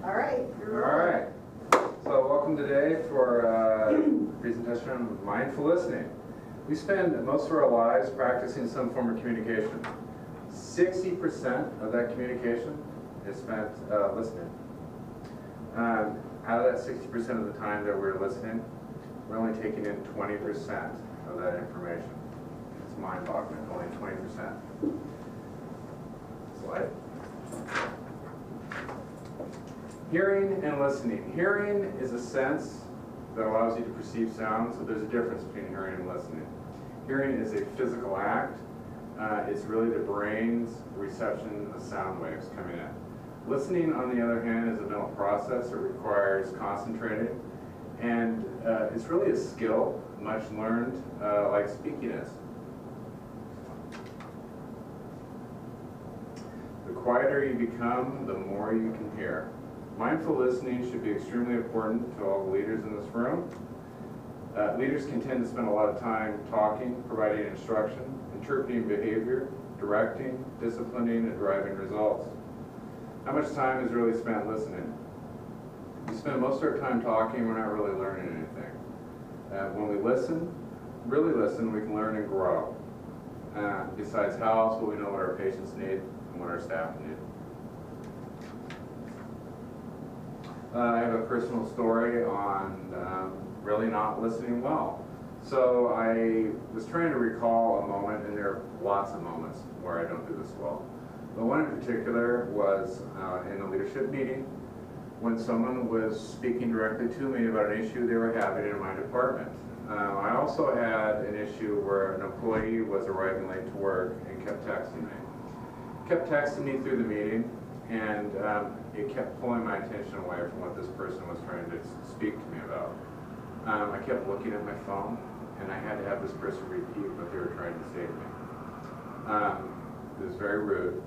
All right. All right. So welcome today for a presentation on mindful listening. We spend most of our lives practicing some form of communication. 60% of that communication is spent listening. Out of that 60% of the time that we're listening, we're only taking in 20% of that information. It's mind-boggling, only 20%. Slide. Hearing and listening. Hearing is a sense that allows you to perceive sound, so there's a difference between hearing and listening. Hearing is a physical act. It's really the brain's reception of sound waves coming in. Listening, on the other hand, is a mental process. It requires concentrating, and it's really a skill, much learned, like speaking is. The quieter you become, the more you can hear. Mindful listening should be extremely important to all the leaders in this room. Leaders can tend to spend a lot of time talking, providing instruction, interpreting behavior, directing, disciplining, and driving results. How much time is really spent listening? We spend most of our time talking, we're not really learning anything. When we listen, really listen, we can learn and grow. Besides, how else will we know what our patients need and what our staff need? I have a personal story on really not listening well. So I was trying to recall a moment, and there are lots of moments where I don't do this well. But one in particular was in a leadership meeting when someone was speaking directly to me about an issue they were having in my department. I also had an issue where an employee was arriving late to work and kept texting me. Kept texting me through the meeting, and it kept pulling my attention away from what this person was trying to speak to me about. I kept looking at my phone, and I had to have this person repeat what they were trying to say to me. It was very rude.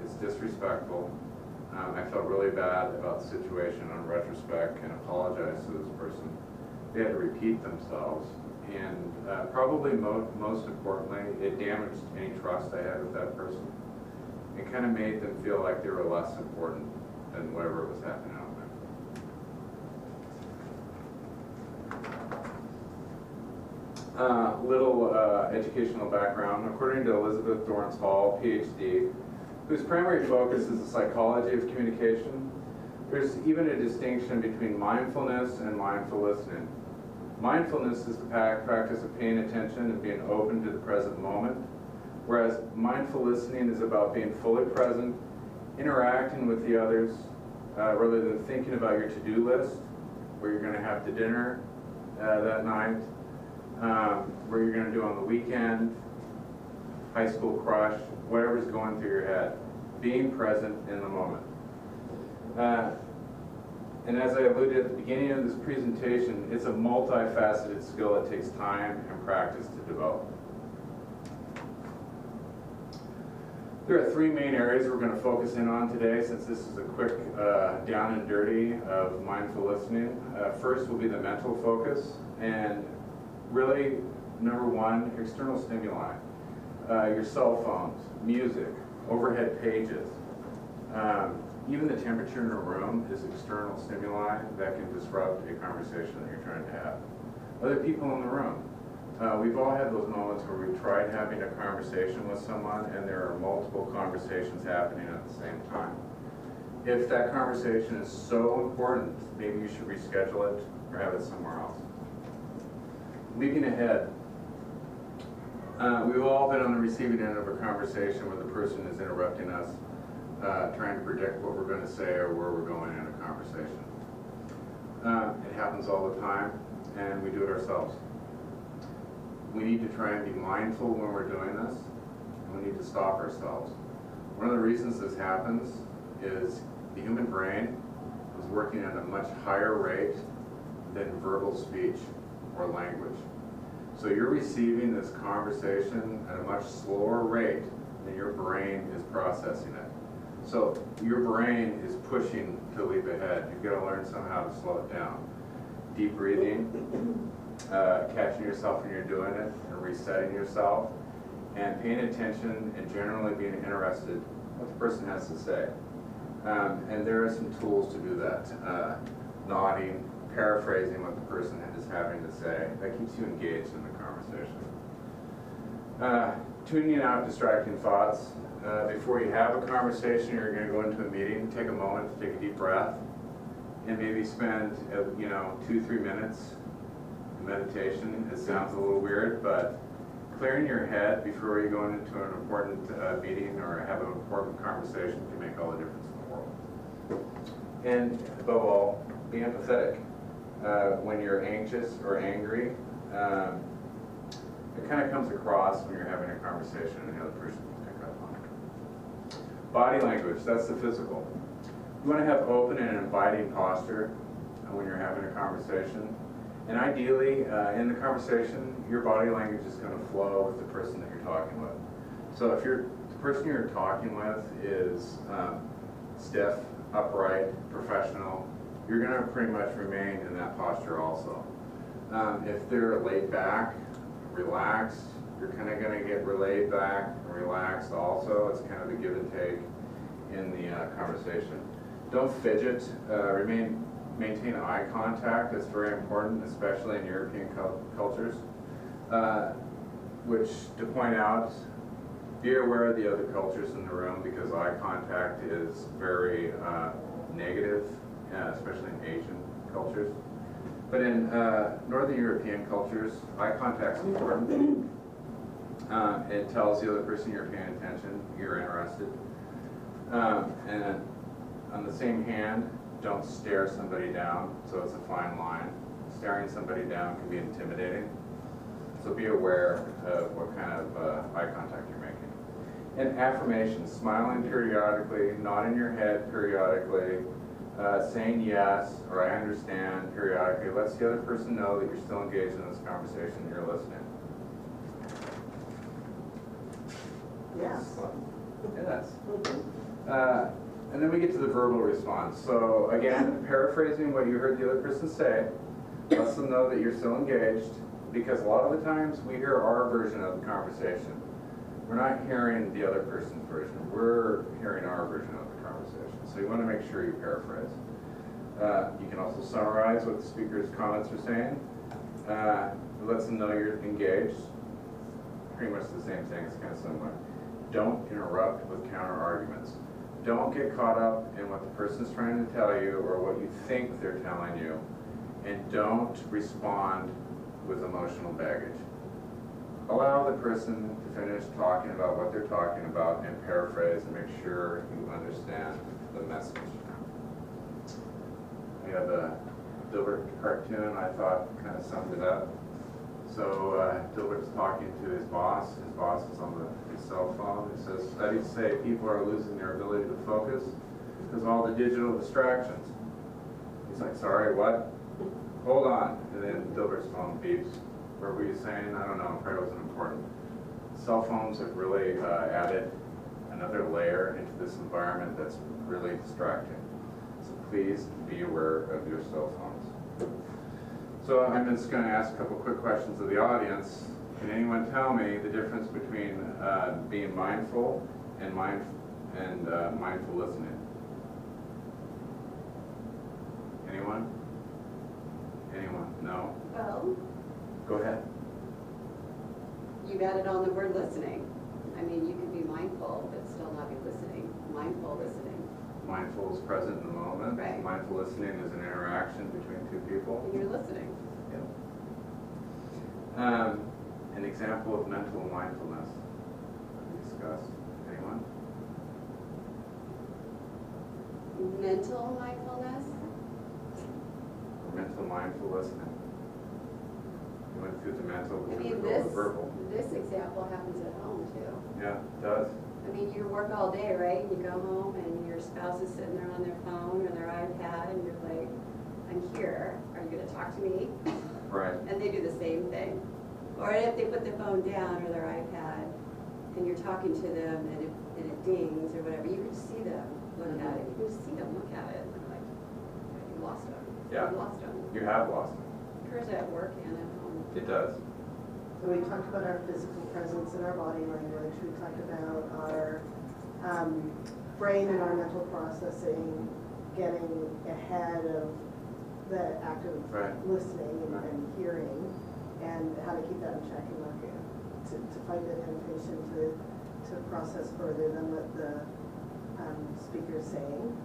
It's disrespectful. I felt really bad about the situation on retrospect and apologized to this person. They had to repeat themselves, and probably most importantly, it damaged any trust I had with that person. It kind of made them feel like they were less important than whatever was happening out there. Little educational background. According to Elizabeth Dorrance Hall, PhD, whose primary focus is the psychology of communication, there's even a distinction between mindfulness and mindful listening. Mindfulness is the practice of paying attention and being open to the present moment, whereas mindful listening is about being fully present, interacting with the others, rather than thinking about your to-do list, where you're going to have the dinner that night, where you're going to do on the weekend, high school crush, whatever's going through your head. Being present in the moment. And as I alluded at the beginning of this presentation, it's a multifaceted skill that takes time and practice to develop. There are three main areas we're going to focus in on today, since this is a quick down and dirty of mindful listening. First will be the mental focus, and really, number one, external stimuli. Your cell phones, music, overhead pages. Even the temperature in a room is external stimuli that can disrupt a conversation that you're trying to have. Other people in the room. We've all had those moments where we've tried having a conversation with someone and there are multiple conversations happening at the same time. If that conversation is so important, maybe you should reschedule it or have it somewhere else. Leaping ahead. We've all been on the receiving end of a conversation where the person is interrupting us, trying to predict what we're going to say or where we're going in a conversation. It happens all the time, and we do it ourselves. We need to try and be mindful when we're doing this, and we need to stop ourselves. One of the reasons this happens is the human brain is working at a much higher rate than verbal speech or language. So you're receiving this conversation at a much slower rate than your brain is processing it. So your brain is pushing to leap ahead. You've got to learn somehow to slow it down. Deep breathing, catching yourself when you're doing it, and resetting yourself, and paying attention and generally being interested in what the person has to say. And there are some tools to do that. Nodding, paraphrasing what the person is having to say. That keeps you engaged in the conversation. Tuning out distracting thoughts. Before you have a conversation, you're going to go into a meeting, take a moment to take a deep breath, and maybe spend 2-3 minutes in meditation. It sounds a little weird, but clearing your head before you go into an important meeting or have an important conversation can make all the difference in the world. And above all, be empathetic. When you're anxious or angry, it kind of comes across when you're having a conversation and the other person can pick up on it. Body language, that's the physical. You want to have open and inviting posture when you're having a conversation. And ideally, in the conversation, your body language is going to flow with the person that you're talking with. So if the person you're talking with is stiff, upright, professional, you're going to pretty much remain in that posture also. If they're laid back, relaxed, you're kind of going to get laid back and relaxed also. It's kind of a give and take in the conversation. Don't fidget. Maintain eye contact. That's very important, especially in European cultures. Which, to point out, be aware of the other cultures in the room because eye contact is very negative, especially in Asian cultures. But in Northern European cultures, eye contact is important. It tells the other person you're paying attention, you're interested. And on the same hand, don't stare somebody down, so it's a fine line. Staring somebody down can be intimidating. So be aware of what kind of eye contact you're making. And affirmations, smiling periodically, nodding your head periodically, saying yes or I understand periodically lets the other person know that you're still engaged in this conversation and you're listening. Yes. Yes. And then we get to the verbal response. So again, paraphrasing what you heard the other person say, lets them know that you're still engaged, because a lot of the times we hear our version of the conversation. We're not hearing the other person's version. We're hearing our version of the conversation. So you want to make sure you paraphrase. You can also summarize what the speaker's comments are saying. It lets them know you're engaged. Pretty much the same thing, it's kind of similar. Don't interrupt with counter arguments. Don't get caught up in what the person's trying to tell you or what you think they're telling you. And don't respond with emotional baggage. Allow the person to finish talking about what they're talking about and paraphrase and make sure you understand the message. We have a Dilbert cartoon I thought kind of summed it up. So Dilbert's talking to his boss. His boss is on his cell phone. He says, studies say people are losing their ability to focus because of all the digital distractions. He's like, sorry, what? Hold on. And then Dilbert's phone beeps. What were you saying? I don't know. Probably wasn't important. Cell phones have really added another layer into this environment that's really distracting. So please be aware of your cell phones. So I'm just going to ask a couple quick questions of the audience. Can anyone tell me the difference between being mindful and mindful listening? Anyone? Anyone? No? Well, Go ahead. you've added on the word listening. I mean, you can be mindful, but still not be listening. Mindful listening. Mindful is present in the moment. Right. Mindful listening is an interaction between two people. And you're listening. Yeah. An example of mental mindfulness. Discuss. Anyone? Mental mindfulness. Or mental mindful listening. You went through the mental, I we mean, go to the verbal. this example happens at home too. Yeah, it does. I mean, you work all day, right? You go home and your spouse is sitting there on their phone or their iPad and you're like, I'm here. Are you going to talk to me? Right. And they do the same thing. Or if they put the phone down or their iPad and you're talking to them and it dings or whatever, you can just see them look at it. You can just see them look at it and they're like, you lost them. Yeah. You lost them. You have lost it. It occurs at work and at home. It does. So we talked about our physical presence and our body language. We talked about our brain and our mental processing, getting ahead of the act of Right. listening Right. and hearing, and how to keep that in check and not get, to find that temptation to process further than what the speaker is saying.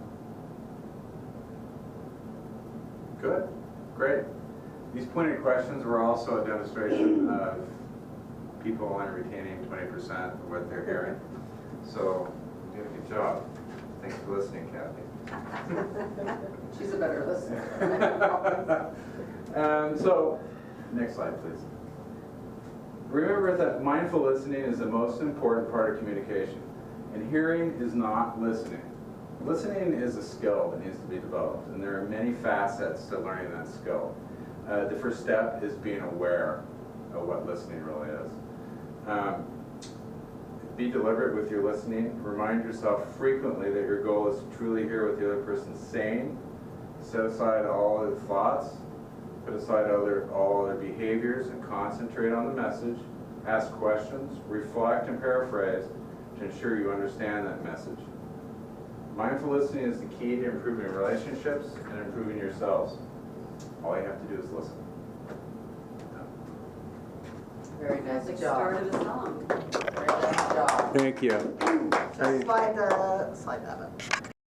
Good, great. These pointed questions were also a demonstration of people only retaining 20% of what they're hearing. So, you did a good job. Thanks for listening, Kathy. She's a better listener. So, next slide, please. Remember that mindful listening is the most important part of communication, and hearing is not listening. Listening is a skill that needs to be developed, and there are many facets to learning that skill. The first step is being aware of what listening really is. Be deliberate with your listening. Remind yourself frequently that your goal is to truly hear what the other person's saying. Set aside all other thoughts. Put aside all other behaviors and concentrate on the message. Ask questions, reflect, and paraphrase to ensure you understand that message. Mindful listening is the key to improving relationships and improving yourselves. All you have to do is listen. Very That's nice like job. start of a song. Very nice job. Thank you. Slide that up.